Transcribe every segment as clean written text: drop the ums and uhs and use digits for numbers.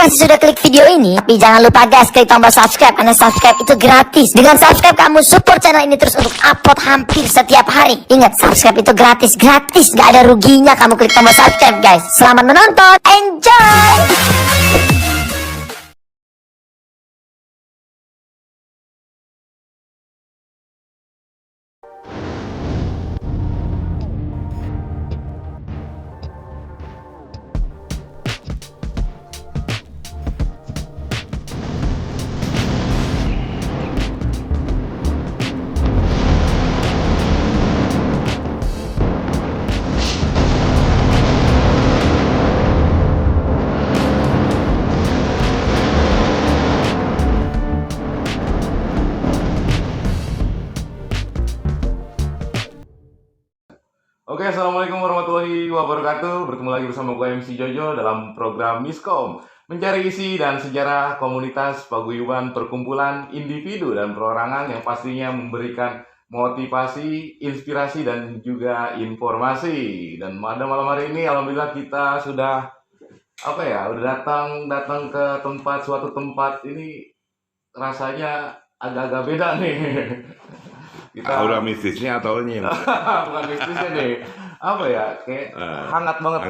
kasih sudah klik video ini, tapi jangan lupa guys, klik tombol subscribe, karena subscribe itu gratis. Dengan subscribe kamu support channel ini terus untuk upload hampir setiap hari. Ingat, subscribe itu gratis, gak ada ruginya kamu klik tombol subscribe guys. Selamat menonton, enjoy! Oke, assalamualaikum warahmatullahi wabarakatuh. Bertemu lagi bersama gue MC Jojo dalam program Miskom, mencari isi dan sejarah komunitas paguyuban perkumpulan individu dan perorangan yang pastinya memberikan motivasi, inspirasi dan juga informasi. Dan pada malam hari ini alhamdulillah kita sudah udah datang ke suatu tempat ini rasanya agak-agak beda nih. Kita aura mistisnya atau nyim? bukan mistisnya nih, kayak hangat banget,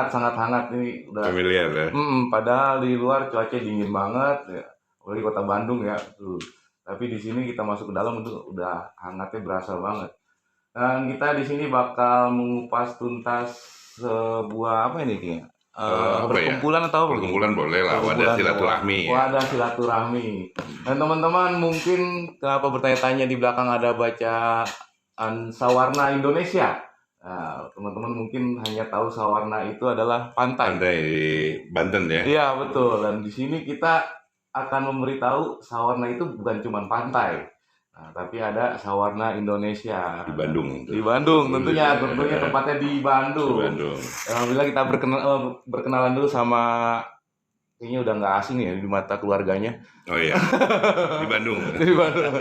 sangat hangat ini udah familiar ya. Padahal di luar cuaca dingin banget ya, apalagi kota Bandung ya tuh. Tapi di sini kita masuk ke dalam itu udah hangatnya berasa banget. Dan kita di sini bakal mengupas tuntas sebuah perkumpulan atau apa? Perkumpulan boleh lah, wadah silaturahmi. Wadah silaturahmi. Dan teman-teman mungkin kenapa bertanya-tanya di belakang ada bacaan Sawarna Indonesia. Nah, teman-teman mungkin hanya tahu Sawarna itu adalah pantai. Pantai di Banten ya? Iya betul. Dan di sini kita akan memberitahu Sawarna itu bukan cuma pantai. Nah, tapi ada Sawarna Indonesia Di Bandung. Di Bandung tentunya tempatnya di Bandung. Alhamdulillah kita berkenalan dulu sama, kayaknya udah nggak asing ya di mata keluarganya. Oh iya. Di Bandung. Di Bandung.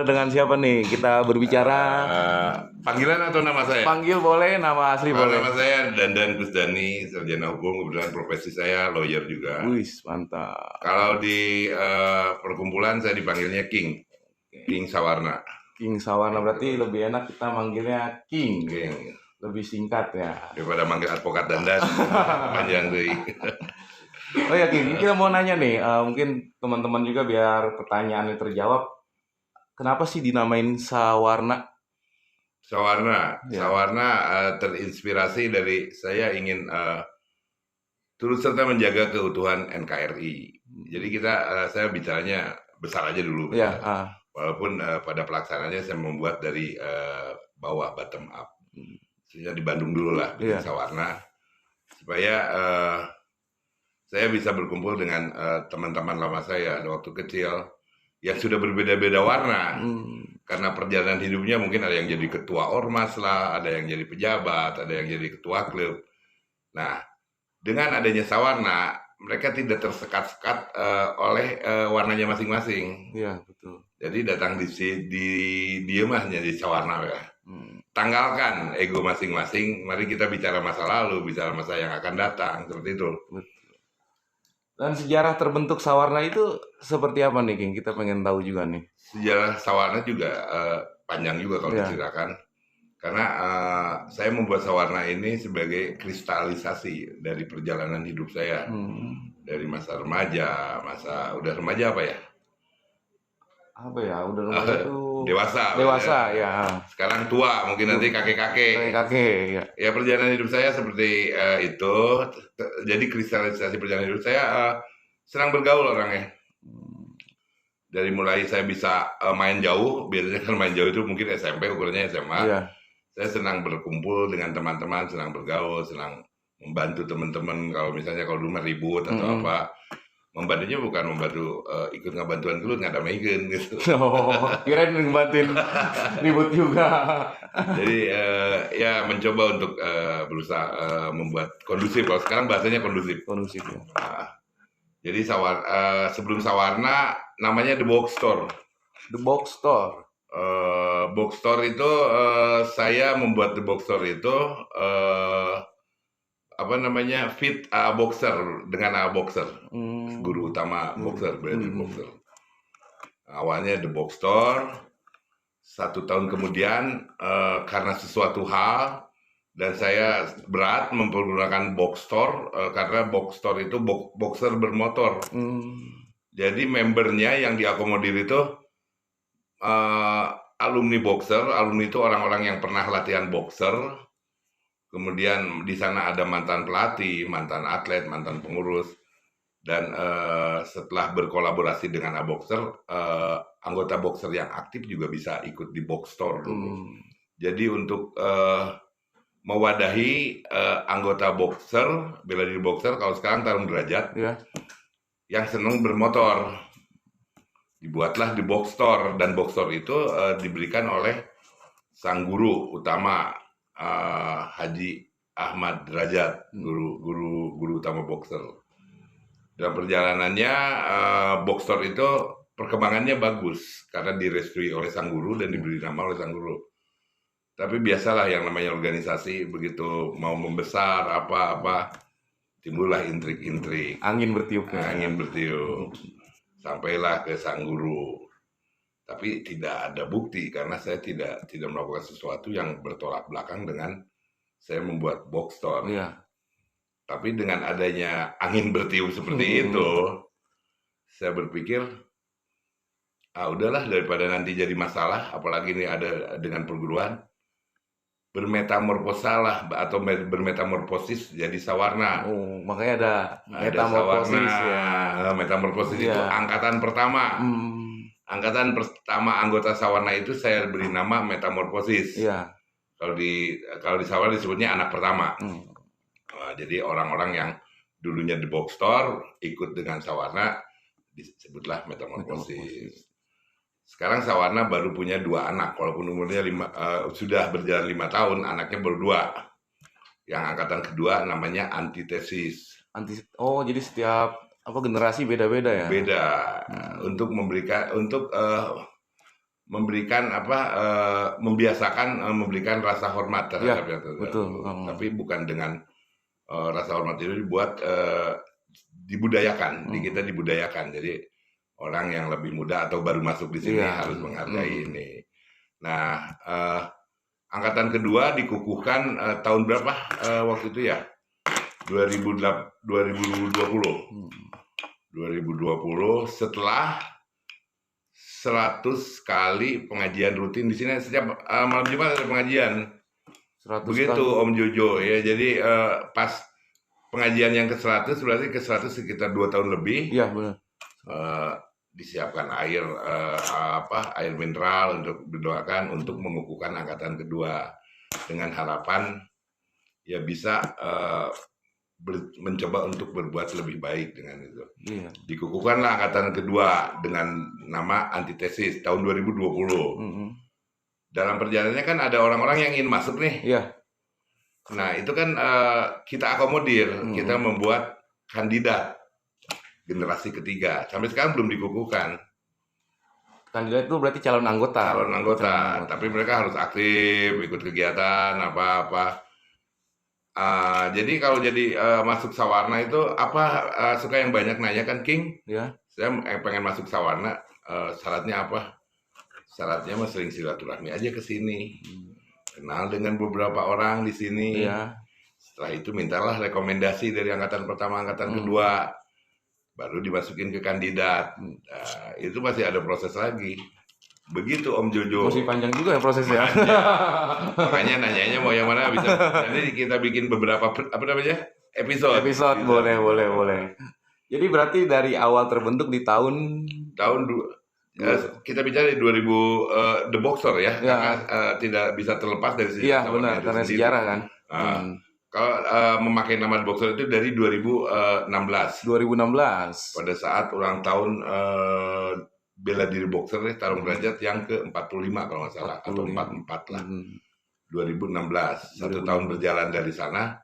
Dengan siapa nih kita berbicara? Panggilan atau nama saya? Panggil boleh, nama asli boleh. Nama saya Dandan Kusdani, sarjana hukum, kebetulan profesi saya lawyer juga. Wis, mantap. Kalau di perkumpulan saya dipanggilnya King Sawarna. King Sawarna berarti lebih enak kita manggilnya King. Lebih singkat ya. Daripada manggil advokat Dandan, panjang deh. Oh ya King, kita mau nanya nih, mungkin teman-teman juga biar pertanyaannya terjawab. Kenapa sih dinamain Sawarna? Sawarna, Ya. Sawarna terinspirasi dari saya ingin turut serta menjaga keutuhan NKRI. Jadi saya bicaranya besar aja dulu. Ya. Walaupun pada pelaksanaannya saya membuat dari bawah, bottom up. Sehingga di Bandung dulu lah, bikin Sawarna, supaya saya bisa berkumpul dengan teman-teman lama saya waktu kecil yang sudah berbeda-beda warna. Karena perjalanan hidupnya mungkin ada yang jadi ketua ormas lah, ada yang jadi pejabat, ada yang jadi ketua klub. Nah, dengan adanya Sawarna, mereka tidak tersekat-sekat oleh warnanya masing-masing. Iya, betul. Jadi datang di dia mah jadi Sawarna ya. Tanggalkan ego masing-masing, mari kita bicara masa lalu, bicara masa yang akan datang, seperti itu. Betul. Dan sejarah terbentuk Sawarna itu seperti apa nih, King? Kita pengen tahu juga nih. Sejarah Sawarna juga panjang juga kalau diceritakan. Karena saya membuat Sawarna ini sebagai kristalisasi dari perjalanan hidup saya. Dari masa remaja, udah remaja apa ya? Udah remaja itu dewasa ya. Sekarang tua, mungkin nanti kakek-kakek ya. Ya, perjalanan hidup saya seperti itu. Jadi kristalisasi perjalanan hidup saya senang bergaul orangnya. Dari mulai saya bisa main jauh, biasanya kan main jauh itu mungkin SMP, ukurannya SMA. Saya senang berkumpul dengan teman-teman, senang bergaul, senang membantu teman-teman. Kalau dulu ribut atau apa, membantunya bukan membantu ikut ngebantuan gelut, nggak ada meigen gitu. Oh, kirain ngebantuin ribut juga. Jadi ya mencoba untuk berusaha membuat kondusif. Kalau sekarang bahasanya kondusif. Kondusif ya. Jadi sebelum Sawarna namanya The Box Store. The Box Store. Box Store itu saya membuat The Box Store itu apa namanya fit boxer dengan boxer, guru utama boxer, berarti boxer. Awalnya The Box Store, 1 tahun kemudian karena sesuatu hal dan saya berat mempergunakan Box Store karena Box Store itu boxer bermotor. Jadi membernya yang diakomodir itu alumni boxer. Alumni itu orang-orang yang pernah latihan boxer. Kemudian di sana ada mantan pelatih, mantan atlet, mantan pengurus. Dan setelah berkolaborasi dengan boxer, anggota boxer yang aktif juga bisa ikut di Box Store dulu. Jadi untuk mewadahi anggota boxer, bela diri boxer, kalau sekarang Tarung Derajat, yang senang bermotor, dibuatlah di Box Store, dan Box Store itu diberikan oleh sang guru utama Haji Ahmad Derajat, guru utama boxer. Dalam perjalanannya Box Store itu perkembangannya bagus karena direstui oleh sang guru dan diberi nama oleh sang guru. Tapi biasalah yang namanya organisasi, begitu mau membesar apa-apa timbullah intrik-intrik. Angin bertiup. Angin bertiup. Sampailah ke sang guru. Tapi tidak ada bukti karena saya tidak melakukan sesuatu yang bertolak belakang dengan saya membuat Box Store. Tapi dengan adanya angin bertiup seperti itu, saya berpikir, udahlah daripada nanti jadi masalah, apalagi ini ada dengan perguruan, bermetamorfosalah atau bermetamorfosis jadi Sawarna. Makanya ada metamorfosis ya. Metamorfosis itu angkatan pertama. Angkatan pertama anggota Sawarna itu saya beri nama metamorfosis. Kalau di Sawarna disebutnya anak pertama. Jadi orang-orang yang dulunya di Box Store ikut dengan Sawarna disebutlah metamorfosis. Sekarang Sawarna baru punya 2 anak, walaupun umurnya sudah berjalan 5 tahun, anaknya baru 2. Yang angkatan kedua namanya antitesis. Jadi setiap generasi beda-beda ya? Beda. Untuk membiasakan memberikan rasa hormat terhadap betul. Tapi bukan dengan rasa hormat itu dibudayakan, di kita dibudayakan. Jadi orang yang lebih muda atau baru masuk di sini harus menghargai ini. Nah, angkatan kedua dikukuhkan tahun berapa waktu itu ya? 2020. 2020 setelah 100 kali pengajian rutin di sini, setiap malam Jumat ada pengajian. Begitu kali. Om Jojo ya. Jadi pas pengajian yang ke-100 berarti ke-100 sekitar 2 tahun lebih. Iya, benar. Disiapkan air mineral untuk berdoakan untuk mengukuhkan angkatan kedua dengan harapan ya bisa mencoba untuk berbuat lebih baik dengan itu. Dikukuhkanlah angkatan kedua dengan nama antitesis tahun 2020. Dalam perjalanannya kan ada orang-orang yang ingin masuk nih. Nah itu kan kita akomodir, kita membuat kandidat generasi ketiga. Sampai sekarang belum dikukuhkan. Kandidat itu berarti calon anggota. Calon anggota. Tapi mereka harus aktif, ikut kegiatan apa-apa. Jadi kalau jadi masuk Sawarna itu suka yang banyak nanya kan King? Saya pengen masuk Sawarna, syaratnya apa? Syaratnya mah sering silaturahmi aja ke sini. Kenal dengan beberapa orang di sini. Setelah itu mintalah rekomendasi dari angkatan pertama, angkatan kedua. Baru dimasukin ke kandidat. Itu masih ada proses lagi. Begitu Om Jojo. Masih panjang juga ya prosesnya. Makanya nanyanya mau yang mana bisa. Nanti kita bikin beberapa episode. Boleh. Jadi berarti dari awal terbentuk di tahun kita bicara di 2000 The Boxer ya. Karena tidak bisa terlepas dari sejarah. Iya benar, karena sejarah kan. Kalau memakai nama The Boxer itu dari 2016. Pada saat ulang tahun bela diri boxer Tarung Derajat yang ke-45 kalau nggak salah, atau 44 lah. 2016, 1 tahun berjalan dari sana,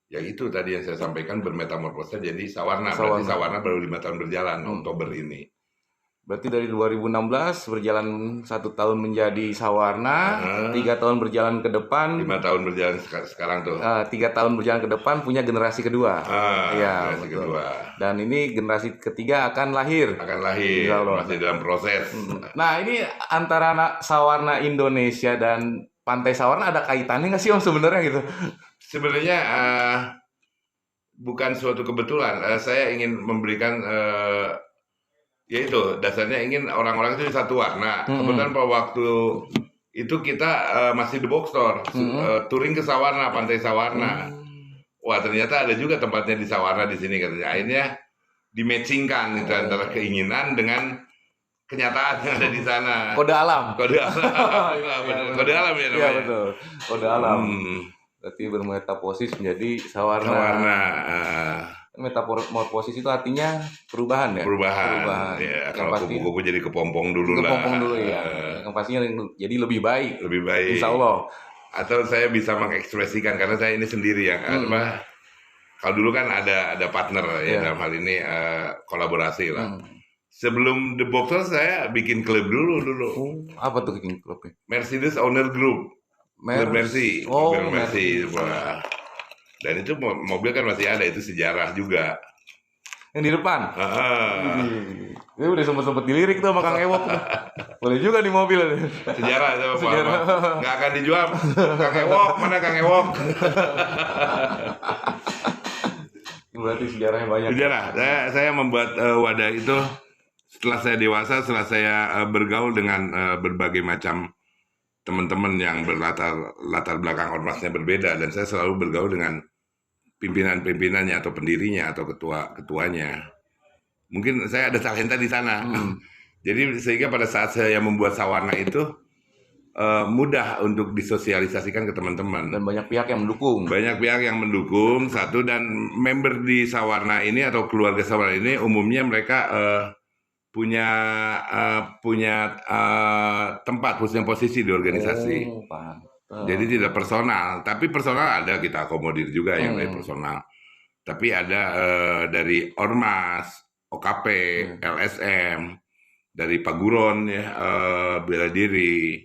ya itu tadi yang saya sampaikan bermetamorfosa jadi Sawarna. Berarti Sawarna baru 5 tahun berjalan Oktober ini. Berarti dari 2016 berjalan 1 tahun menjadi Sawarna, 3 tahun berjalan ke depan, 5 tahun berjalan sekarang tuh. 3 tahun berjalan ke depan punya generasi kedua. Iya, Generasi betul. kedua. Dan ini generasi ketiga akan lahir. Insya Allah. Masih dalam proses. Nah, ini antara Sawarna Indonesia dan Pantai Sawarna ada kaitannya nggak sih Om sebenarnya gitu? Sebenarnya bukan suatu kebetulan. Saya ingin memberikan yaitu dasarnya ingin orang-orang itu satu warna. Kebetulan pada waktu itu kita masih The Box Store, touring ke Sawarna, Pantai Sawarna. Wah, ternyata ada juga tempatnya di Sawarna di sini katanya. Akhirnya dimatchingkan gitu antara keinginan dengan kenyataan yang ada di sana. Kode alam. Kode alam. Kode alam ya namanya. Iya betul. Kode alam. Berarti bermetaposis menjadi Sawarna. Sawarna. Metamorfosis itu artinya perubahan ya? Perubahan. Ya, kalau kupu-kupu jadi kepompong dulu lah. Kepompong dulu ya. Yang pastinya jadi lebih baik. Lebih baik. Insya Allah. Atau saya bisa mengekspresikan karena saya ini sendiri ya. Kalau dulu kan ada partner ya dalam hal ini kolaborasi lah. Sebelum The Boxer saya bikin klub dulu. Apa tuh bikin klubnya? Mercedes Owner Group. Mercy. Mobil Mercy. Dan itu mobil kan masih ada, itu sejarah juga. Yang di depan? Ini udah sempet dilirik tuh sama Kang Ewok. Boleh juga nih mobil. Sejarah sama Pak. Nggak akan dijual. Kang Ewok, mana Kang Ewok? Berarti sejarahnya banyak. Sejarah. Saya membuat wadah itu setelah saya dewasa, setelah saya bergaul dengan berbagai macam teman-teman yang latar belakang ormasnya berbeda, dan saya selalu bergaul dengan pimpinan-pimpinannya atau pendirinya atau ketuanya. Mungkin saya ada talenta di sana. Jadi sehingga pada saat saya membuat Sawarna itu mudah untuk disosialisasikan ke teman-teman. Dan banyak pihak yang mendukung. Banyak pihak yang mendukung, satu, dan member di Sawarna ini atau keluarga Sawarna ini umumnya mereka punya tempat, punya posisi di organisasi. Jadi tidak personal, tapi personal ada, kita akomodir juga yang dari personal. Tapi ada dari Ormas, OKP, LSM, dari Paguron ya, bela diri.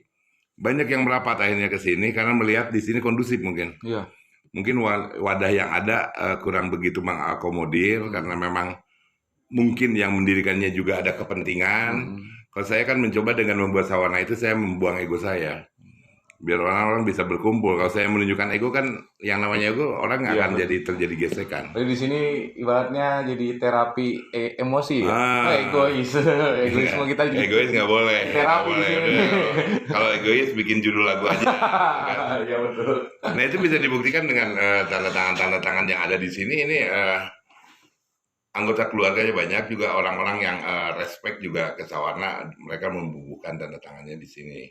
Banyak yang merapat akhirnya ke sini karena melihat di sini kondusif mungkin. Iya. Mungkin wadah yang ada kurang begitu mengakomodir karena memang mungkin yang mendirikannya juga ada kepentingan. Kalau saya kan mencoba dengan membuat Sawarna itu saya membuang ego saya. Biar orang-orang bisa berkumpul. Kalau saya menunjukkan ego kan yang namanya ego orang nggak akan terjadi gesekan. Jadi di sini ibaratnya jadi terapi emosi ya. Egois. Egoisme kita jadi egois nggak boleh. Terapi di sini. Kalau egois bikin judul lagu aja. Iya betul. Nah itu bisa dibuktikan dengan tanda tangan yang ada di sini. Ini anggota keluarganya banyak, juga orang-orang yang respect juga ke Sawarna, mereka membubuhkan tanda tangannya di sini.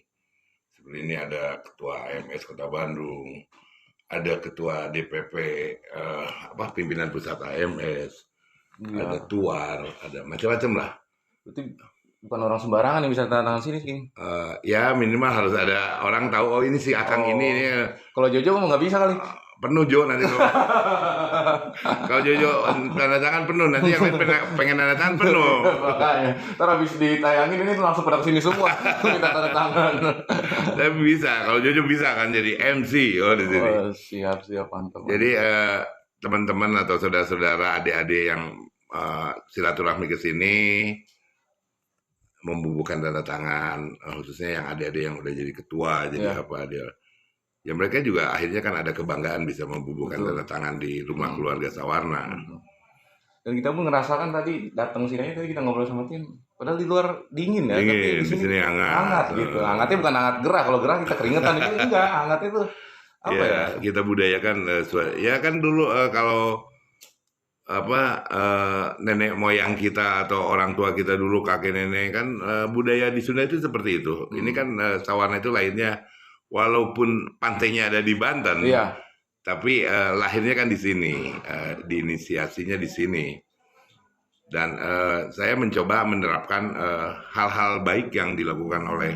Seperti ini ada ketua AMS Kota Bandung, ada ketua DPP pimpinan pusat AMS, ada tuar, ada macam-macam lah. Berarti bukan orang sembarangan yang bisa tanda tangan sini sih. Ya minimal harus ada orang tahu, oh ini si Akang ini. Kalau Jojo nggak bisa kali. Penuh Jo nanti kalau Jojo tanda tangan penuh, nanti yang pengen tanda tangan penuh. Makanya ntar habis ditayangin ini langsung pada kesini semua minta tanda tangan. Tapi bisa, kalau Jojo bisa kan jadi MC di sini. Siap mantap. Jadi teman-teman atau saudara-saudara, adik-adik yang silaturahmi ke sini membubuhkan tanda tangan, khususnya yang adik-adik yang udah jadi ketua, jadi apa dia. Ya mereka juga akhirnya kan ada kebanggaan bisa membubuhkan tanda tangan di rumah keluarga Sawarna. Dan kita pun ngerasakan tadi datang sini tadi kita ngobrol sama tim. Padahal di luar dingin ya. Dingin, di sini hangat. Hangat gitu. Hangatnya bukan hangat gerah. Kalau gerah kita keringetan, ini enggak. Hangatnya itu apa ya? Kita budayakan ya kan dulu kalau nenek moyang kita atau orang tua kita dulu, kakek nenek kan budaya di Sunda itu seperti itu. Ini kan Sawarna itu lainnya. Walaupun pantainya ada di Banten, tapi lahirnya kan di sini, diinisiasinya di sini. Dan saya mencoba menerapkan hal-hal baik yang dilakukan oleh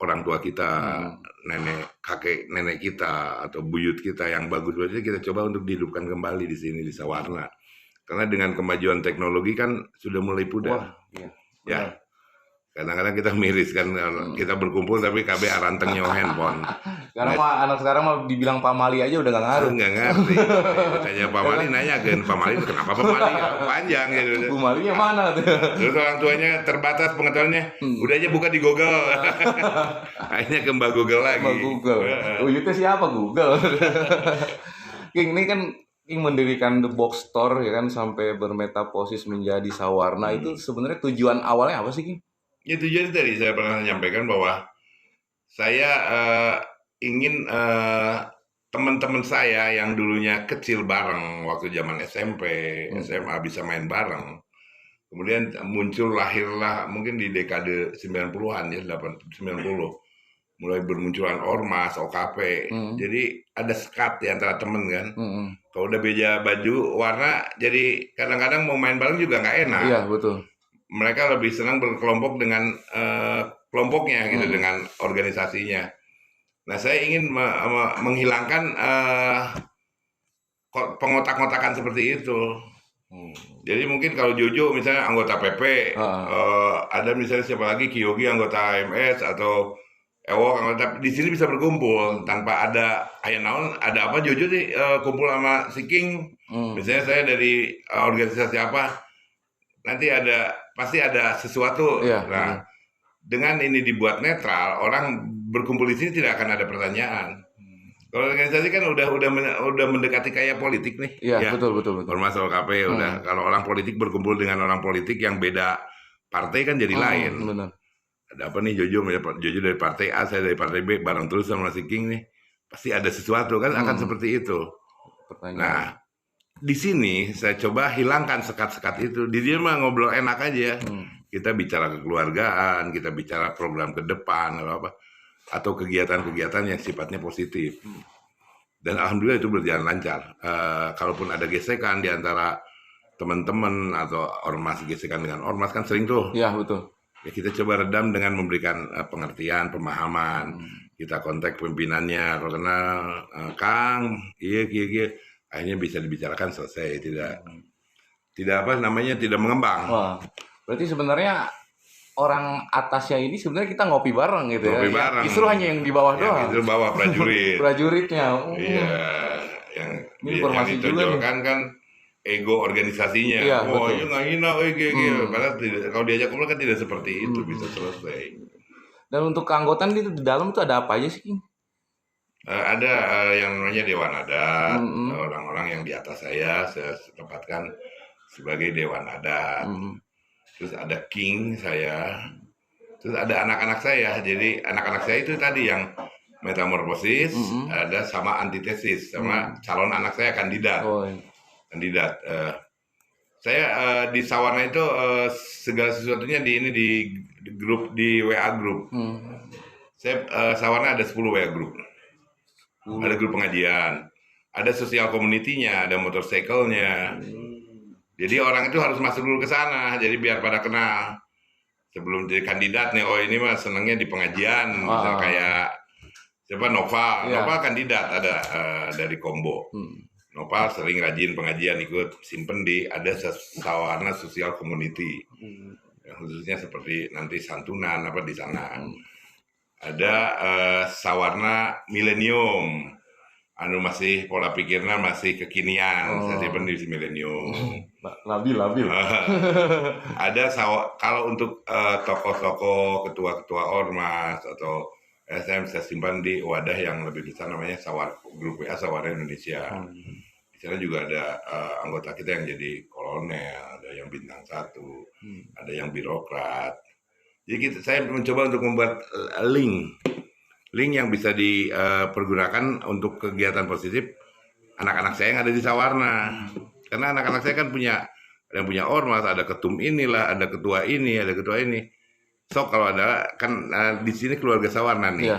orang tua kita, kakek nenek kita atau buyut kita yang bagus-bagusnya kita coba untuk dihidupkan kembali di sini di Sawarna. Karena dengan kemajuan teknologi kan sudah mulai pudar. Ya, kadang-kadang kita miris kan, kita berkumpul tapi KB aranteng nyawa handphone. Sekarang mah anak sekarang mah dibilang pamali aja udah nggak ngaruh. Nggak ngerti. Tanya Pak Mali, nanya kan Pak Mali itu kenapa Pak Mali panjang gitu. Bu Malinya mana tuh? Terus orang tuanya terbatas pengetahuannya, udah aja buka di Google. Akhirnya ke Mbak Google lagi. Mbak Google. Uyutnya siapa Google? King ini kan King mendirikan The Box Store ya kan sampai bermetaposis menjadi Sawarna itu sebenarnya tujuan awalnya apa sih King? Ya tujuan tadi saya pernah menyampaikan bahwa saya ingin teman-teman saya yang dulunya kecil bareng waktu zaman SMP, SMA bisa main bareng. Kemudian lahirlah mungkin di dekade 90-an ya, 90. Mulai bermunculan ormas, OKP. Jadi ada sekat di antara temen kan. Kalau udah beda baju, warna, jadi kadang-kadang mau main bareng juga nggak enak. Iya, betul. Mereka lebih senang berkelompok dengan kelompoknya gitu, dengan organisasinya. Nah, saya ingin menghilangkan pengotak-ngotakan seperti itu. Jadi mungkin kalau Jojo misalnya anggota PP, ada misalnya siapa lagi Kiyogi anggota AMS atau Ewok anggota, di sini bisa berkumpul tanpa ada naon, ada apa Jojo nih kumpul sama si King. Misalnya saya dari organisasi apa, nanti pasti ada sesuatu. Nah, dengan ini dibuat netral, orang berkumpul di sini tidak akan ada pertanyaan. Kalau organisasi kan udah mendekati kayak politik nih. Iya, betul. Ormas OKP udah, kalau orang politik berkumpul dengan orang politik yang beda partai kan jadi lain. Benar. Ada apa nih Jojo dari partai A, saya dari partai B, bareng terus sama si King nih. Pasti ada sesuatu kan, akan seperti itu. Pertanyaan. Nah, di sini saya coba hilangkan sekat-sekat itu. Di dia mah ngobrol enak aja. Kita bicara kekeluargaan, kita bicara program ke depan atau kegiatan-kegiatan yang sifatnya positif. Dan alhamdulillah itu berjalan lancar. Kalaupun ada gesekan di antara teman-teman atau ormas, gesekan dengan ormas kan sering tuh. Iya, betul. Ya kita coba redam dengan memberikan pengertian, pemahaman. Kita kontak pimpinannya, kalau kenal Kang, iya. Akhirnya bisa dibicarakan, selesai, tidak mengembang. Wah, berarti sebenarnya orang atasnya ini sebenarnya kita ngopi bareng gitu Ngopi ya. bareng. Justru hanya yang di bawah doang. Itu bawah prajurit. Prajuritnya. Iya, yang informasi juga ditonjolkan kan ego organisasinya. Iya, Oh, betul. iya nggak hina, padahal kalau diajak ngobrol kan tidak seperti itu, bisa selesai. Dan untuk keanggotaan itu di dalam itu ada apa aja sih, King? Ada yang namanya Dewan Adat, orang-orang yang di atas saya tempatkan sebagai Dewan Adat. Terus ada King saya, terus ada anak-anak saya. Jadi anak-anak saya itu tadi yang metamorfosis, ada sama antitesis, sama calon anak saya kandidat. Kandidat. Saya di Sawarna itu segala sesuatunya di grup, di WA grup. Saya Sawarna ada 10 WA grup. Ada grup pengajian, ada sosial community-nya, ada motorcycle-nya. Jadi orang itu harus masuk dulu ke sana, jadi biar pada kenal. Sebelum jadi kandidat nih, oh ini mah senangnya di pengajian, misal kayak siapa Nova, Nova kandidat ada dari Kombo. Nova sering rajin pengajian, ikut simpen ada Sawarna Sosial Community, khususnya seperti nanti santunan apa di sana. Ada Sawarna Milenium, masih pola pikirnya masih kekinian, saya simpen di Milenium. Labil. Ada kalau untuk tokoh-tokoh, ketua-ketua ormas atau SM saya simpan di wadah yang lebih besar namanya grup WA Sawarna Indonesia. Di sana juga ada anggota kita yang jadi kolonel, ada yang bintang 1, ada yang birokrat. Jadi saya mencoba untuk membuat link yang bisa dipergunakan untuk kegiatan positif anak-anak saya yang ada di Sawarna. Karena anak-anak saya kan ada yang punya ormas, ada ketum inilah, ada ketua ini, ada ketua ini. Sok kalau ada kan di sini keluarga Sawarna nih.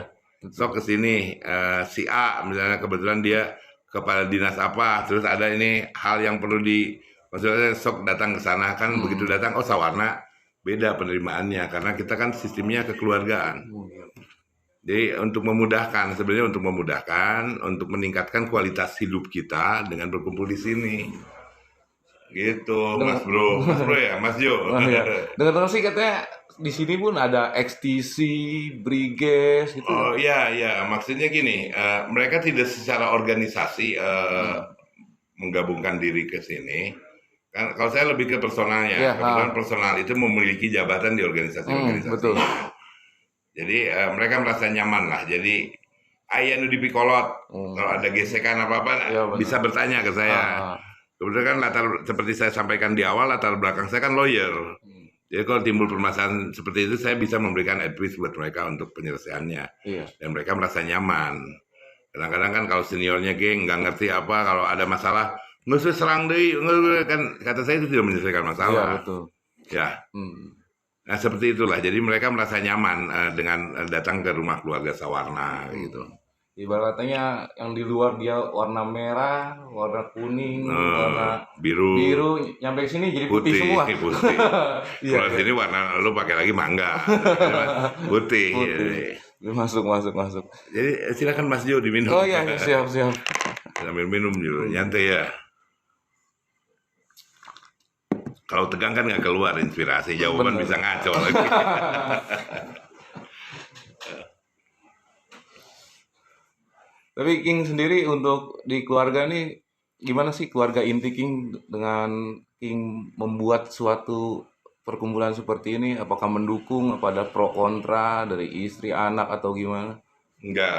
Sok ke sini si A misalnya kebetulan dia kepala dinas apa, terus ada ini hal yang perlu maksudnya sok datang ke sana kan, begitu datang Sawarna beda penerimaannya karena kita kan sistemnya kekeluargaan. Jadi sebenarnya untuk memudahkan, untuk meningkatkan kualitas hidup kita dengan berkumpul di sini. Gitu, Mas Bro ya, Mas Jo. Oh, iya. Dengar-dengar sih katanya di sini pun ada XTC, Briges gitu. Oh iya, iya, maksudnya gini, mereka tidak secara organisasi menggabungkan diri ke sini. Kan kalau saya lebih ke personalnya, Iya, kebetulan personal itu memiliki jabatan di organisasi-organisasi. betul. Jadi mereka merasa nyaman lah. Jadi ayah nu dipikolot, kalau ada gesekan apa-apa Iya, benar. bisa bertanya ke saya. Kemudian kan seperti saya sampaikan di awal, latar belakang saya kan lawyer. Jadi kalau timbul permasalahan seperti itu, saya bisa memberikan advice buat mereka untuk penyelesaiannya. Iya. Dan mereka merasa nyaman. Kadang-kadang kan kalau seniornya geng nggak ngerti apa, kalau ada masalah nggak usah serang deh, kan kata saya itu tidak menyelesaikan Iya, masalah. betul. Ya. Nah seperti itulah. Jadi mereka merasa nyaman dengan datang ke rumah keluarga Sawarna gitu. Ibaratnya yang di luar dia warna merah, warna kuning, warna Biru, nyampe sini jadi putih, putih, semua. putih. Iya, Kalau sini warna lu pakai lagi mangga, putih. Masuk. Jadi silakan Mas Jo diminum. Oh iya, siap. Sambil minum dulu, nyantai ya. Kalau tegang kan nggak keluar inspirasi, jawaban bisa ngaco lagi. Tapi King sendiri untuk di keluarga nih gimana sih keluarga inti King dengan King membuat suatu perkumpulan seperti ini? Apakah mendukung? Apa ada pro kontra dari istri, anak atau gimana? Enggak.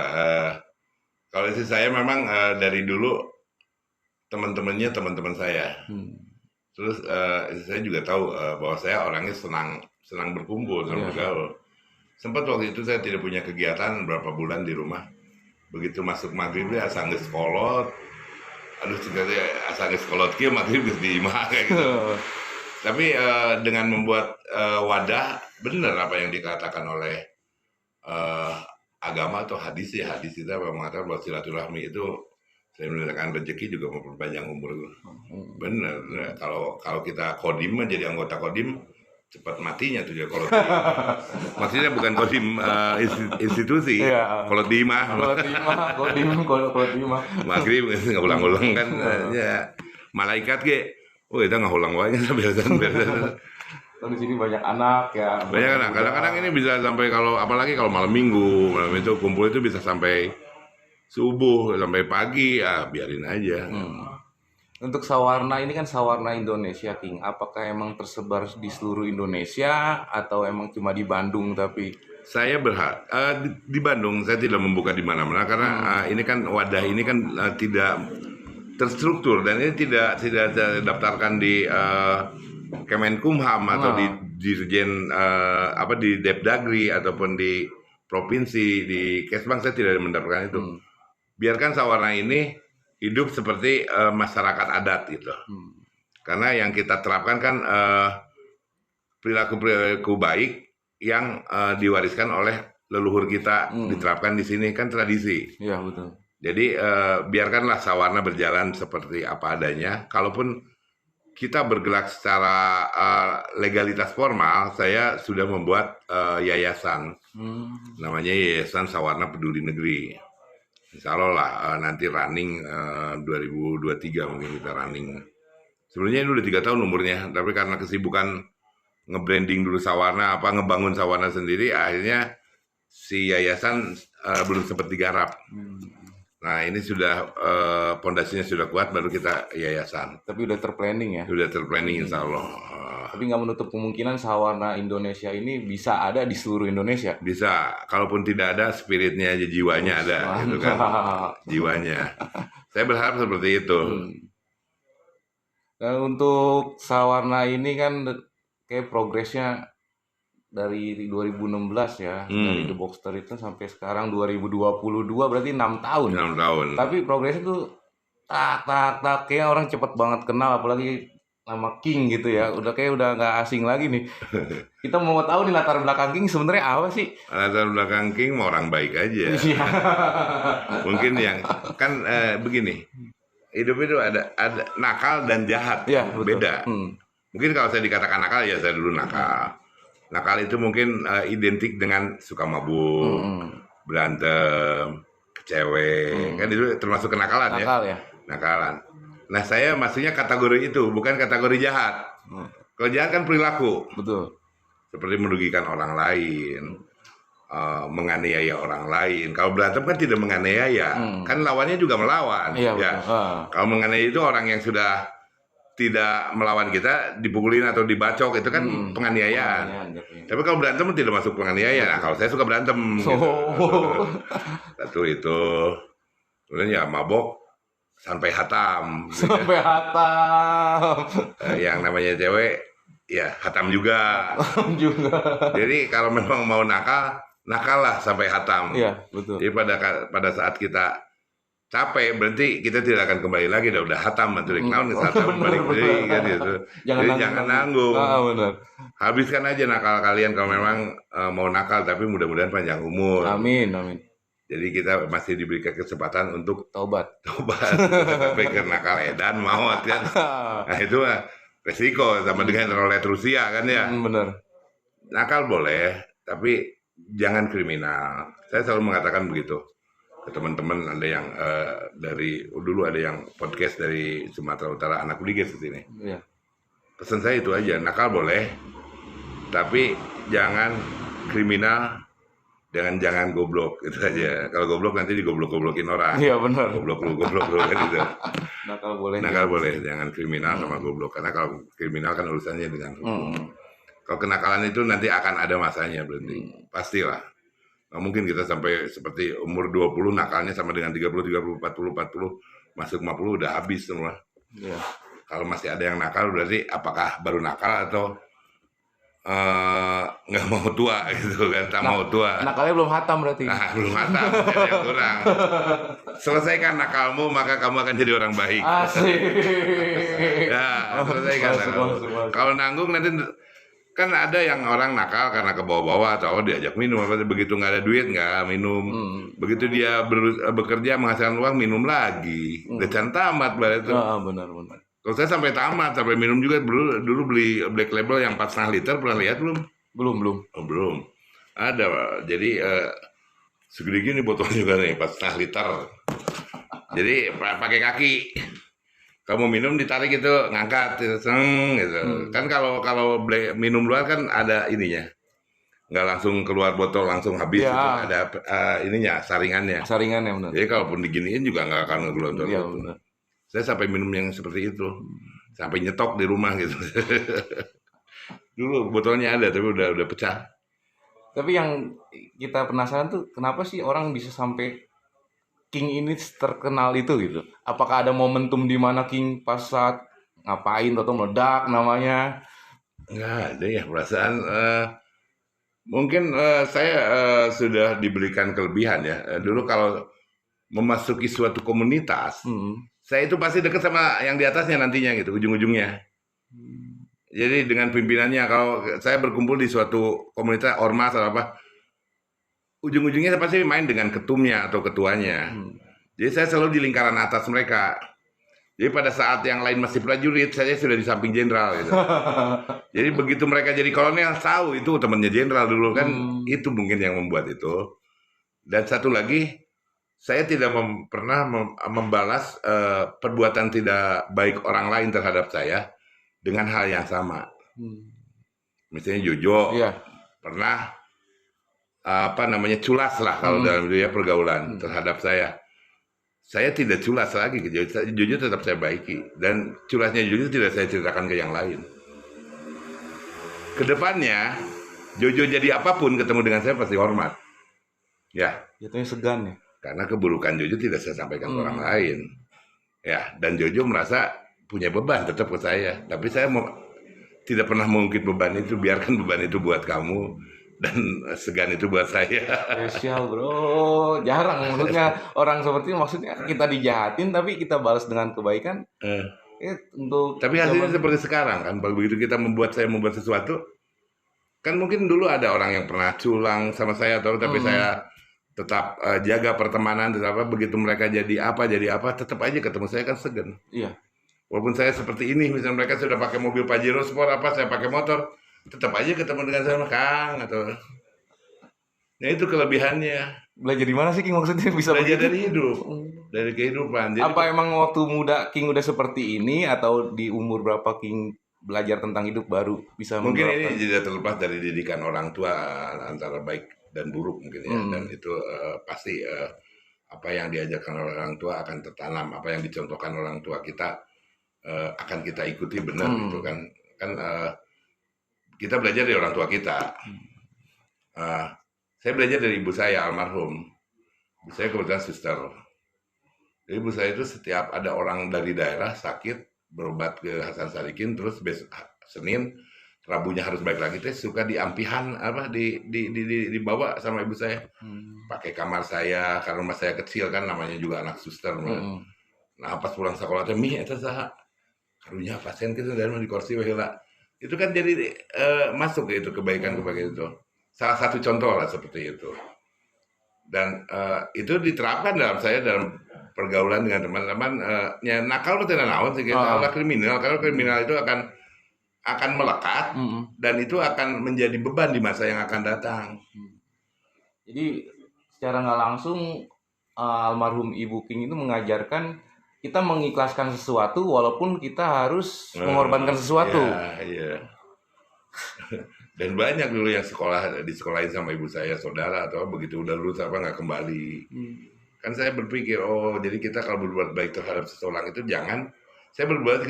Kalau istri saya memang dari dulu teman-temannya teman-teman saya. Terus istri saya juga tahu bahwa saya orangnya senang berkumpul, senang bergaul. Sempat waktu itu saya tidak punya kegiatan berapa bulan di rumah. Begitu masuk maghrib ya asal geus kolot. Aduh ceritanya asal geus kolot kieu maghrib geus di imah kayak gitu. Tapi dengan membuat wadah, benar apa yang dikatakan oleh agama atau hadis itu mengatakan bahwa silaturahmi itu selain mendatangkan rezeki juga memperpanjang umur. Benar. Kalau kita kodim jadi anggota kodim cepat matinya tuh ya kalau maksudnya bukan kodim institusi. Kalau di imah maghrib nggak ulang-ulang kan ya malaikat ge kita nggak ulang wae biasa Di sini banyak anak ya. Banyak anak. Kadang-kadang ini bisa sampai apalagi kalau malam minggu, malam itu kumpul itu bisa sampai subuh sampai pagi, ya biarin aja. Untuk Sawarna ini kan Sawarna Indonesia King. Apakah emang tersebar di seluruh Indonesia atau emang cuma di Bandung tapi? Saya berharap di Bandung saya tidak membuka di mana-mana karena ini kan wadah ini kan tidak terstruktur dan ini tidak terdaftarkan di Kemenkumham atau di Dirjen di Depdagri ataupun di provinsi di Kesbang saya tidak mendapatkan itu. Biarkan Sawarna ini hidup seperti masyarakat adat gitu. Karena yang kita terapkan kan perilaku baik yang diwariskan oleh leluhur kita diterapkan di sini kan tradisi. Iya betul. Jadi biarkanlah Sawarna berjalan seperti apa adanya. Kalaupun kita bergerak secara legalitas formal, saya sudah membuat yayasan. Namanya Yayasan Sawarna Peduli Negeri. Insya Allah lah nanti running 2023 mungkin kita running. Sebenarnya ini udah 3 tahun umurnya, tapi karena kesibukan nge-branding dulu Sawarna, ngebangun Sawarna sendiri, akhirnya si yayasan belum sempat digarap. Nah ini sudah pondasinya sudah kuat, baru kita yayasan. Tapi udah terplanning ya? Sudah terplanning insya Allah. Tapi nggak menutup kemungkinan Sawarna Indonesia ini bisa ada di seluruh Indonesia. Bisa, kalaupun tidak ada spiritnya aja, jiwanya ada, gitu kan, jiwanya. Saya berharap seperti itu. Dan untuk Sawarna ini kan kayak progresnya dari 2016 ya, dari The Boxster itu sampai sekarang 2022 berarti 6 tahun. 6 tahun. Tapi progresnya tuh tak kayak orang cepet banget kenal, apalagi nama King gitu ya, udah nggak asing lagi nih. Kita mau tahu nih latar belakang King sebenarnya apa sih? Latar belakang King mau orang baik aja. Mungkin yang kan begini, hidup itu ada nakal dan jahat, ya, beda. Mungkin kalau saya dikatakan nakal ya saya dulu nakal. Nakal itu mungkin identik dengan suka mabuk, berantem, cewek, kan itu termasuk kenakalan ya. Nakal ya. Nakalan. Nah, saya maksudnya kategori itu, bukan kategori jahat. Kalau jahat kan perilaku, Betul. seperti merugikan orang lain, menganiaya orang lain. Kalau berantem kan tidak menganiaya, kan lawannya juga melawan. Iya, Ya. betul. Kalau menganiaya itu orang yang sudah tidak melawan kita, dipukulin atau dibacok, itu kan penganiayaan. Jatuhnya. Tapi kalau berantem tidak masuk penganiayaan. Nah, kalau saya suka berantem. Gitu. Oh. Satu itu, kemudian ya mabok sampai hatam. Gitu. Sampai hatam. Yang namanya cewek, ya hatam juga. Juga. Jadi kalau memang mau nakal, nakal lah sampai hatam. Iya, betul. Jadi pada saat kita capek, berarti kita tidak akan kembali lagi. Udah hatam, nanti naon hatam balik lagi kan gitu. Jadi jangan nanggung. Benar. Habiskan aja nakal kalian kalau memang mau nakal, tapi mudah-mudahan panjang umur. Amin, amin. Jadi kita masih diberikan kesempatan untuk Taubat. tapi ke nakal edan maut kan. Nah itu resiko sama dengan roulette Rusia kan ya. Benar. Nakal boleh, tapi jangan kriminal. Saya selalu mengatakan begitu ke teman-teman. Ada yang dari dulu ada yang podcast dari Sumatera Utara, anak Liges di sini. Iya. Pesan saya itu aja, nakal boleh, tapi jangan kriminal, jangan goblok itu aja. Kalau goblok nanti digoblok-goblokin orang. Iya, benar. Goblok lu kan gitu. Nakal boleh. Nakal boleh, jangan kriminal sama goblok. Karena kalau kriminal kan urusannya dengan hukum. Kalau kenakalan itu nanti akan ada masanya berarti. Pastilah. Nah, mungkin kita sampai seperti umur 20 nakalnya sama dengan 30, 30, 40, masuk 50 udah habis semua. Iya. Kalau masih ada yang nakal berarti apakah baru nakal atau nggak mau tua gitu kan, tak mau tua. Nakalnya belum hatam berarti. Nah, belum hatam, jadi yang kurang. Selesaikan nakalmu, maka kamu akan jadi orang baik. Asik. Ya, selesaikan Masuk, nakalmu. masuk, masuk. Kalau nanggung nanti kan ada yang orang nakal karena ke bawah-bawah atau diajak minum, apa begitu nggak ada duit nggak minum. Begitu dia bekerja menghasilkan uang minum lagi. Udah tamat berarti. Benar. Kalau saya sampai tamat, sampai minum juga dulu beli Black Label yang 4,5 liter, pernah lihat belum? Belum. Oh, belum. Ada, Pak. Jadi segede gini botolnya juga nih, 4,5 liter. Jadi pakai kaki. Kamu minum ditarik itu, ngangkat, gitu. Kan kalau minum luar kan ada ininya. Nggak langsung keluar botol, langsung habis. Ya. Itu ada ininya, saringannya. Saringannya benar. Jadi kalaupun diginiin juga nggak akan keluar. Iya, benar. Saya sampai minum yang seperti itu. Sampai nyetok di rumah gitu. Dulu botolnya ada tapi udah pecah. Tapi yang kita penasaran tuh kenapa sih orang bisa sampai King ini terkenal itu gitu? Apakah ada momentum di mana King pas saat ngapain atau meledak namanya? Nggak ada ya perasaan. Mungkin saya sudah diberikan kelebihan ya. Dulu kalau memasuki suatu komunitas, saya itu pasti dekat sama yang di atasnya nantinya gitu, ujung-ujungnya. Jadi dengan pimpinannya, kalau saya berkumpul di suatu komunitas ormas atau apa, ujung-ujungnya saya pasti main dengan ketumnya atau ketuanya. Jadi saya selalu di lingkaran atas mereka. Jadi pada saat yang lain masih prajurit, saya sudah di samping jenderal gitu. Jadi begitu mereka jadi kolonel, tahu itu temannya jenderal dulu kan, itu mungkin yang membuat itu. Dan satu lagi, saya tidak pernah membalas perbuatan tidak baik orang lain terhadap saya dengan hal yang sama. Misalnya Jojo pernah culas lah kalau dalam dunia pergaulan terhadap saya. Saya tidak culas lagi ke Jojo. Jojo tetap saya baiki dan culasnya Jojo tidak saya ceritakan ke yang lain. Kedepannya Jojo jadi apapun ketemu dengan saya pasti hormat. Ya. Jatuhnya segan ya. Karena keburukan Jojo tidak saya sampaikan ke orang lain. Ya, dan Jojo merasa punya beban tetap ke saya. Tapi saya tidak pernah mengungkit beban itu. Biarkan beban itu buat kamu. Dan segan itu buat saya. Spesial bro. Jarang maksudnya orang seperti maksudnya kita dijahatin tapi kita balas dengan kebaikan. Tapi hasilnya seperti sekarang kan. Begitu kita membuat sesuatu. Kan mungkin dulu ada orang yang pernah culang sama saya. Tapi saya tetap jaga pertemanan, begitu mereka jadi apa, tetap aja ketemu saya kan segan. Iya. Walaupun saya seperti ini, misalnya mereka sudah pakai mobil Pajero Sport saya pakai motor, tetap aja ketemu dengan saya Kang atau Nah itu kelebihannya. Belajar di mana sih King maksudnya bisa Belajar begitu? dari hidup, dari kehidupan. Jadi Apa emang waktu muda King udah seperti ini atau di umur berapa King belajar tentang hidup baru bisa mungkin ini menerapkan? tidak terlepas dari didikan orang tua antara baik dan buruk mungkin ya. Dan itu pasti apa yang diajarkan oleh orang tua akan tertanam, apa yang dicontohkan orang tua kita akan kita ikuti benar gitu kan. Kan kita belajar dari orang tua kita. Saya belajar dari ibu saya almarhum. Ibu saya kebetulan suster. Jadi ibu saya itu setiap ada orang dari daerah sakit berobat ke Hasan Sadikin, terus besok Senin Rabunya harus balik lagi, teh suka diampihan apa dibawa sama ibu saya pakai kamar saya karena rumah saya kecil kan, namanya juga anak suster. Nah pas pulang sekolah teh mih eta saha karunya pasien kita dari di kursi baheula. Itu kan jadi masuk itu kebaikan itu. Salah satu contoh lah seperti itu. Dan itu diterapkan dalam pergaulan dengan teman-teman. Ya nakal betul naon sih kita kriminal, karena kriminal itu akan melekat dan itu akan menjadi beban di masa yang akan datang. Jadi secara nggak langsung almarhum Ibu King itu mengajarkan kita mengikhlaskan sesuatu walaupun kita harus mengorbankan sesuatu. Iya. Dan banyak dulu yang disekolahin sama ibu saya, saudara atau begitu udah lulus apa nggak kembali. Kan saya berpikir, oh jadi kita kalau berbuat baik terhadap seseorang itu jangan, saya berbuat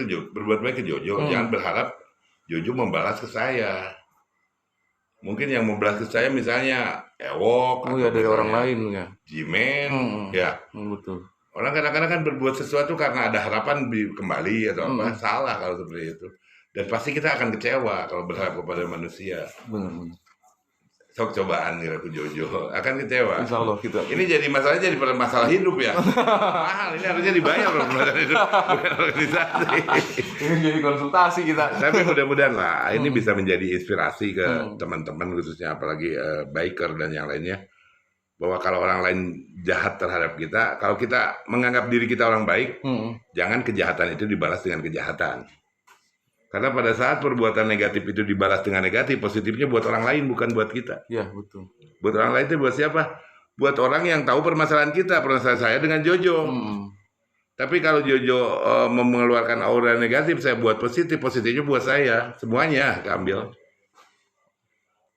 baik ke Jojo, jangan berharap Jojo membalas ke saya. Mungkin yang membalas ke saya misalnya Ewok atau dari orang lain ya. Jimen, ya. Betul. Orang kadang-kadang kan berbuat sesuatu karena ada harapan kembali atau apa, salah kalau seperti itu. Dan pasti kita akan kecewa kalau berharap kepada manusia. Benar. Sok cobaan nih aku Jojo akan kecewa. Insya Allah kita. Ini jadi masalah masalah hidup ya. Mahal ini harusnya dibayar loh masalah hidup, bukan organisasi. Ini jadi konsultasi kita. Tapi mudah-mudahan lah ini bisa menjadi inspirasi ke teman-teman khususnya apalagi biker dan yang lainnya, bahwa kalau orang lain jahat terhadap kita, kalau kita menganggap diri kita orang baik, jangan kejahatan itu dibalas dengan kejahatan. Karena pada saat perbuatan negatif itu dibalas dengan negatif, positifnya buat orang lain bukan buat kita. Iya, betul. Buat orang lain itu buat siapa? Buat orang yang tahu permasalahan kita, permasalahan saya dengan Jojo. Tapi kalau Jojo mengeluarkan aura negatif, saya buat positif, positifnya buat saya. Semuanya keambil.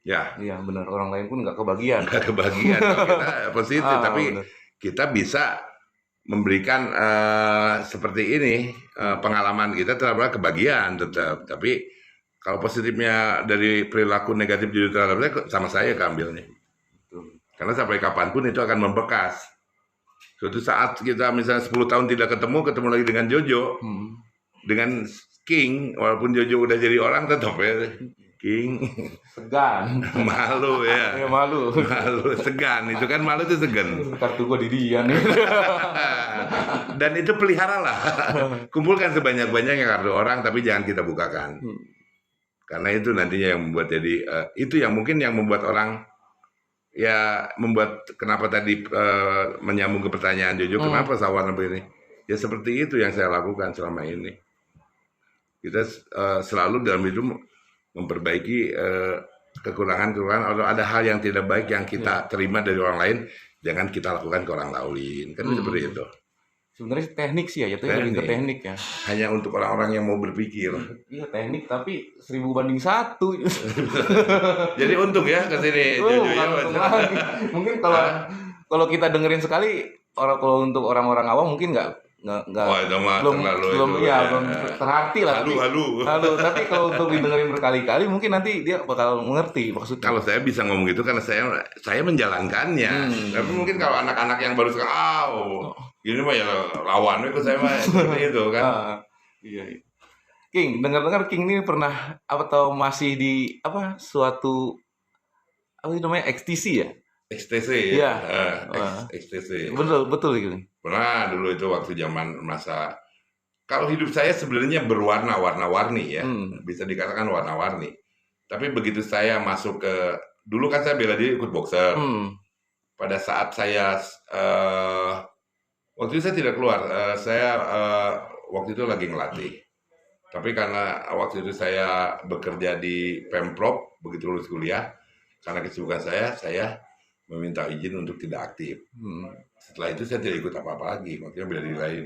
Ya. Iya, benar. Orang lain pun nggak kebagian. Nggak kebagian. Kita positif, tapi bener. Kita bisa memberikan seperti ini pengalaman kita terhadap kebahagiaan tetap, tapi kalau positifnya dari perilaku negatif Jojo terhadap saya sama saya keambilnya. Karena sampai kapanpun itu akan membekas. Suatu saat kita misalnya 10 tahun tidak ketemu lagi dengan Jojo, dengan King, walaupun Jojo udah jadi orang tetap ya King segan, malu ya. Ya malu, segan itu kan, malu itu segan. Kartu gua di dia nih. Dan itu peliharalah, kumpulkan sebanyak-banyaknya kartu orang, tapi jangan kita bukakan, karena itu nantinya yang membuat jadi itu yang mungkin yang membuat orang ya membuat kenapa tadi menyambung ke pertanyaan Jojo, kenapa Sawarna begini? Ya seperti itu yang saya lakukan selama ini. Kita selalu dalam hidup memperbaiki kekurangan-kekurangan, atau ada hal yang tidak baik yang kita terima dari orang lain, jangan kita lakukan ke orang lain, kan seperti itu. Sebenarnya teknik sih ya, itu lebih ke teknik ya. Hanya untuk orang-orang yang mau berpikir. Iya teknik, tapi 1000 banding 1. Jadi untung ya ke sini. Mungkin kalau kita dengerin sekali, kalau untuk orang-orang awam mungkin nggak belum terarti lah. Halu. Tapi kalau untuk didengerin berkali-kali mungkin nanti dia bakal mengerti maksudnya. Kalau saya bisa ngomong gitu karena saya menjalankannya. Tapi mungkin kalau anak-anak yang baru sekarang, gini mah ya lawan itu saya mah seperti itu kan. Iya. King, dengar-dengar King ini pernah atau masih di suatu namanya XTC ya? XTC ya. XTC. Betul gitu. Pernah dulu itu waktu zaman masa, kalau hidup saya sebenarnya warna-warni ya, bisa dikatakan warna-warni. Tapi begitu saya masuk ke, dulu kan saya bela diri ikut boxer. Pada saat saya waktu itu saya tidak keluar, saya waktu itu lagi ngelatih. Tapi karena waktu itu saya bekerja di Pemprov begitu lulus kuliah, karena kesibukan saya meminta izin untuk tidak aktif. Setelah itu saya tidak ikut apa-apa lagi, maksudnya bela diri lain.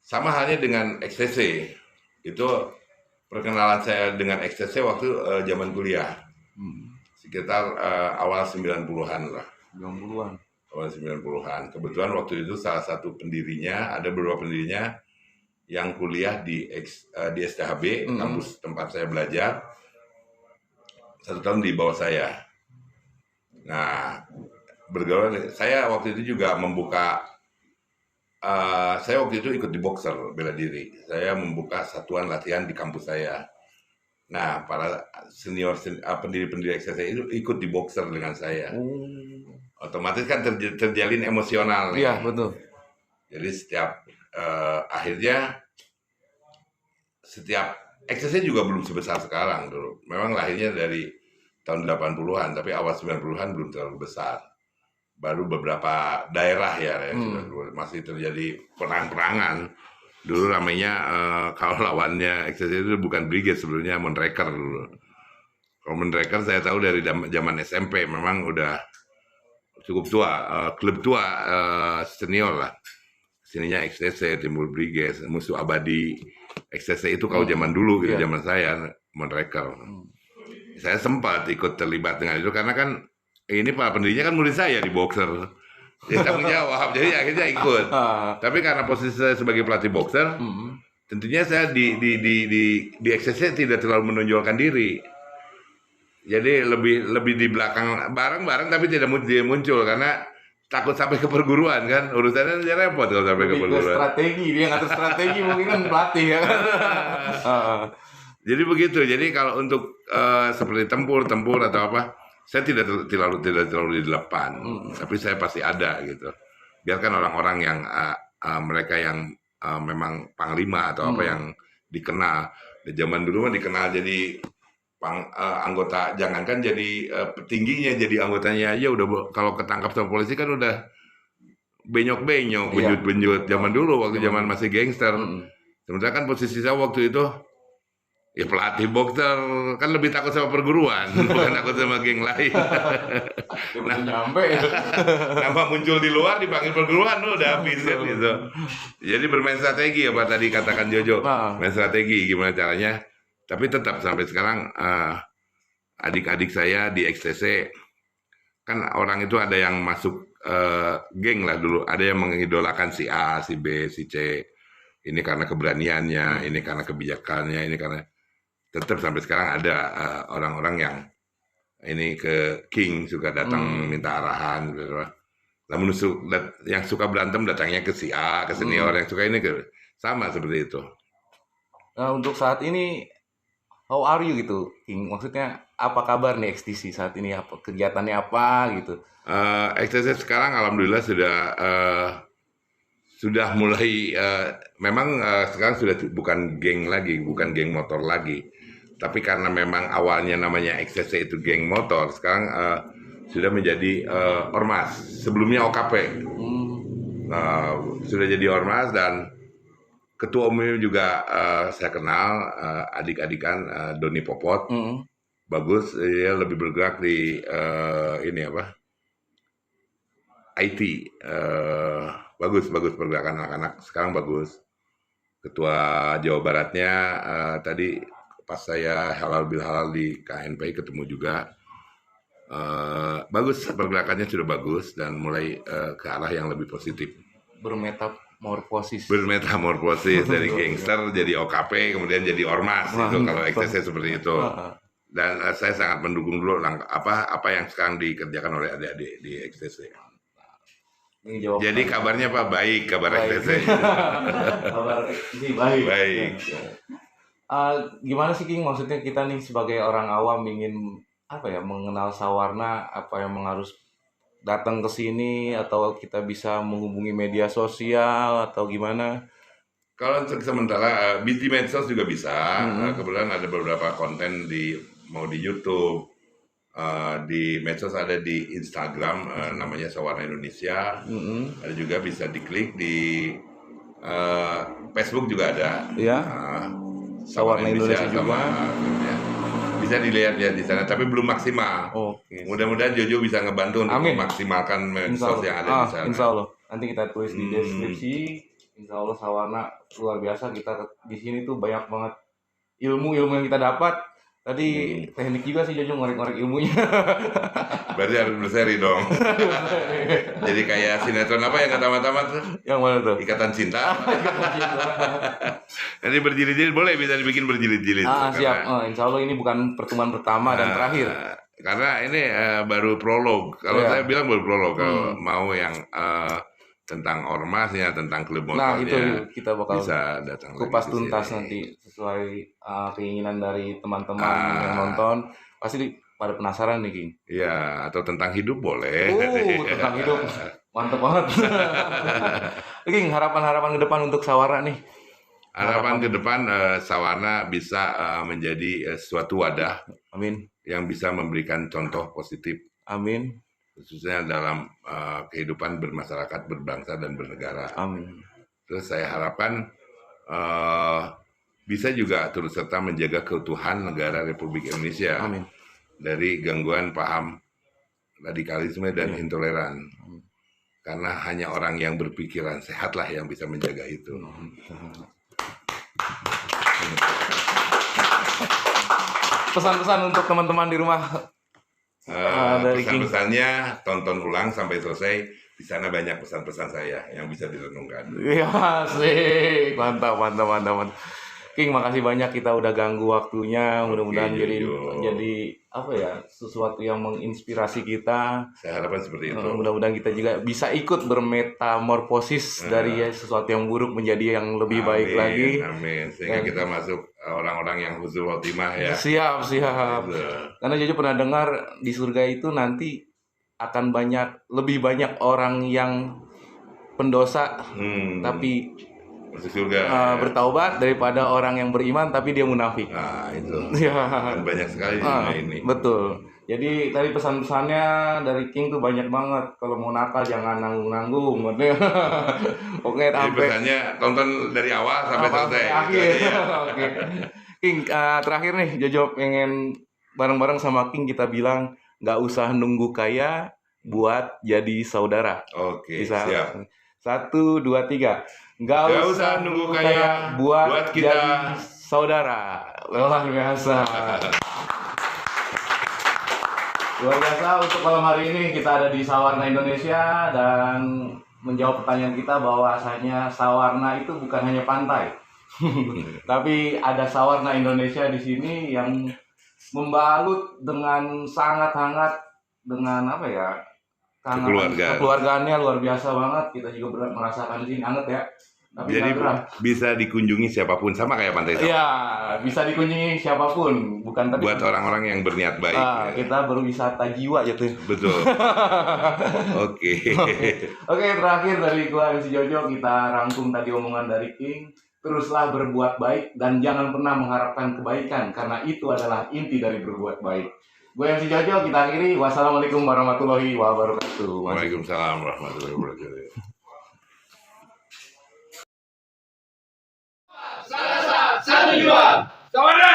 Sama halnya dengan XTC, itu perkenalan saya dengan XTC waktu zaman kuliah, sekitar awal 90-an lah. 90-an. Awal 90-an. Kebetulan waktu itu salah satu pendirinya, ada beberapa pendirinya yang kuliah di STHB, kampus tempat saya belajar, 1 tahun di bawah saya. Nah, bergaul, saya waktu itu juga membuka, saya waktu itu ikut di boxer bela diri. Saya membuka satuan latihan di kampus saya. Nah, para pendiri-pendiri XTC itu ikut di boxer dengan saya. Otomatis kan terjalin emosional. Iya, betul. Jadi akhirnya setiap XTC juga belum sebesar sekarang dulu. Memang lahirnya dari tahun 80-an, tapi awal 90-an belum terlalu besar. Baru beberapa daerah ya yang masih terjadi perang-perangan. Dulu namanya kalau lawannya XTC itu bukan Brigade, sebelumnya Moonraker dulu. Kalau Moonraker saya tahu dari zaman SMP, memang udah cukup tua, klub tua senior lah. Sininya XTC, Timur Brigade, musuh abadi XTC itu kalau zaman dulu gitu, zaman saya Moonraker. Saya sempat ikut terlibat dengan itu karena kan ini para pendirinya kan murid saya di boxer. Dia tanggung jawab, jadi akhirnya ikut. Tapi karena posisi saya sebagai pelatih boxer, tentunya saya di XTC tidak terlalu menonjolkan diri. Jadi lebih di belakang, bareng-bareng tapi tidak muncul karena takut sampai ke perguruan kan. Urusannya repot kalau sampai ke perguruan. Strategi, dia ngatur strategi mungkin kan pelatih ya kan. Jadi begitu. Jadi kalau untuk seperti tempur atau apa, saya tidak terlalu di depan, tapi saya pasti ada gitu. Biarkan orang-orang yang mereka yang memang panglima atau apa yang dikenal. Di zaman dulu mah dikenal jadi anggota, jangankan jadi petingginya, jadi anggotanya aja udah, kalau ketangkap sama polisi kan udah benyok-benyok, benjut-benjut. Zaman dulu waktu zaman masih gangster. Sementara kan posisi saya waktu itu ya pelatih boxer, kan lebih takut sama perguruan, bukan takut sama geng lain. Nah, nyampe ya. Nama muncul di luar dipanggil perguruan, udah habis kan gitu. Jadi bermain strategi apa tadi katakan Jojo, main strategi gimana caranya. Tapi tetap sampai sekarang adik-adik saya di XTC kan orang itu ada yang masuk geng lah dulu, ada yang mengidolakan si A, si B, si C. Ini karena keberaniannya, ini karena kebijakannya, ini karena tetap sampai sekarang ada orang-orang yang ini ke King suka datang minta arahan gitu. Namun yang suka berantem datangnya ke si A, ke senior, yang suka ini ke sama seperti itu. Nah, untuk saat ini how are you gitu, King? Maksudnya apa kabar nih XTC saat ini, apa kegiatannya apa gitu? XTC sekarang alhamdulillah sudah mulai memang sekarang sudah bukan geng lagi, bukan geng motor lagi. Tapi karena memang awalnya namanya XTC itu geng motor, sekarang sudah menjadi ormas. Sebelumnya OKP. Sudah jadi ormas dan ketua umumnya juga saya kenal, adik-adikan Doni Popot. Bagus, dia lebih bergerak di ini apa? IT. Bagus pergerakan anak-anak sekarang bagus. Ketua Jawa Baratnya tadi pas saya halal bihalal di KNPI ketemu juga, bagus, pergerakannya sudah bagus dan mulai ke arah yang lebih positif. Bermetamorfosis Dari gangster jadi OKP kemudian jadi ormas itu kalau XTC seperti itu. Dan saya sangat mendukung dulu apa yang sekarang dikerjakan oleh adik-adik di XTC. Jadi kabarnya Pak baik, kabar XTC. Kabar ini baik. Gimana sih King, maksudnya kita nih sebagai orang awam ingin mengenal Sawarna, apa yang harus datang ke sini atau kita bisa menghubungi media sosial atau gimana? Kalau untuk sementara di medsos juga bisa. Kebetulan ada beberapa konten mau di YouTube, di medsos, ada di Instagram, namanya Sawarna Indonesia. Ada juga bisa diklik di Facebook juga ada. Sawarna Indonesia juga. bisa dilihat-lihat di sana, tapi belum maksimal. Oke. Mudah-mudahan Jojo bisa ngebantu untuk Amin. memaksimalkan Insya medsos Allah. yang ada di sana. Insya Allah. Nanti kita tulis di deskripsi. Insya Allah Sawarna luar biasa. Kita di sini tuh banyak banget ilmu yang kita dapat. Tadi teknik juga sih Jojo ngorek-ngorek ilmunya. Berarti harus berseri dong. Jadi kayak sinetron apa yang kata-kata tuh? Yang mana tuh? Ikatan Cinta. Nanti berjilid-jilid boleh, bisa dibikin berjilid-jilid. Siap. Insya Allah ini bukan pertemuan pertama dan terakhir. Karena ini baru prolog. Kalau Iya. saya bilang baru prolog. Kalau mau yang tentang ormasnya, tentang klub Nah itu motornya, kita bakal bisa datang kupas lagi ke tuntas sini. nanti sesuai keinginan dari teman-teman yang nonton. Pasti pada penasaran nih King. Iya, atau tentang hidup boleh. Tentang hidup mantep banget. King, harapan-harapan ke depan untuk Sawarna nih. Harapan ke depan Sawarna bisa menjadi suatu wadah Amin. yang bisa memberikan contoh positif, Amin. khususnya dalam kehidupan bermasyarakat, berbangsa dan bernegara. Amin. Terus saya harapkan bisa juga turut serta menjaga keutuhan negara Republik Indonesia Amin. dari gangguan paham radikalisme dan intoleran. Karena hanya orang yang berpikiran sehatlah yang bisa menjaga itu. Pesan-pesan untuk teman-teman di rumah. Dari King. Pesan-pesannya tonton ulang sampai selesai. Di sana banyak pesan-pesan saya yang bisa direnungkan. Iya sih, mantap. King, makasih banyak kita udah ganggu waktunya. Mudah-mudahan jadi apa ya, sesuatu yang menginspirasi kita. Saya harapkan seperti itu. Mudah-mudahan kita juga bisa ikut bermetamorfosis dari sesuatu yang buruk menjadi yang lebih baik lagi. Amin. Sehingga kita masuk orang-orang yang husnul khotimah ya. Siap. Gitu. Karena Jojo pernah dengar di surga itu nanti akan lebih banyak orang yang pendosa tapi masuk surga. bertaubat daripada orang yang beriman tapi dia munafik. Nah itu. Ya. Kan banyak sekali di dunia ini. Betul. Jadi tadi pesan-pesannya dari King tuh banyak banget. Kalau mau nakal jangan nanggung-nanggung. Oke, Jadi pesannya tonton dari awal sampai selesai. akhir. Gitu aja ya. Oke. King, terakhir nih Jojo pengen bareng-bareng sama King kita bilang nggak usah nunggu kaya buat jadi saudara. Oke, Bisa. siap. 1, 2, 3. Nggak usah nunggu kaya buat kita jadi saudara. Luar biasa. Luar biasa untuk malam hari ini kita ada di Sawarna Indonesia dan menjawab pertanyaan kita bahwasanya Sawarna itu bukan hanya pantai. Tapi ada Sawarna Indonesia di sini yang membalut dengan sangat hangat dengan apa ya? Kekeluargaannya luar biasa banget. Kita juga merasakan di sini hangat ya. Tapi Jadi berat. bisa dikunjungi siapapun, sama kayak Pantai Sawarna. Iya, bisa dikunjungi siapapun, bukan tapi Buat orang-orang yang berniat baik. Ya. kita berwisata jiwa gitu. Betul. Oke. Oke, terakhir dari gua MC Jojo kita rangkum tadi omongan dari King. Teruslah berbuat baik dan jangan pernah mengharapkan kebaikan karena itu adalah inti dari berbuat baik. Gue MC Jojo, kita akhiri. Wassalamualaikum warahmatullahi wabarakatuh. Waalaikumsalam warahmatullahi wabarakatuh. Satu jiwa, Sawarna.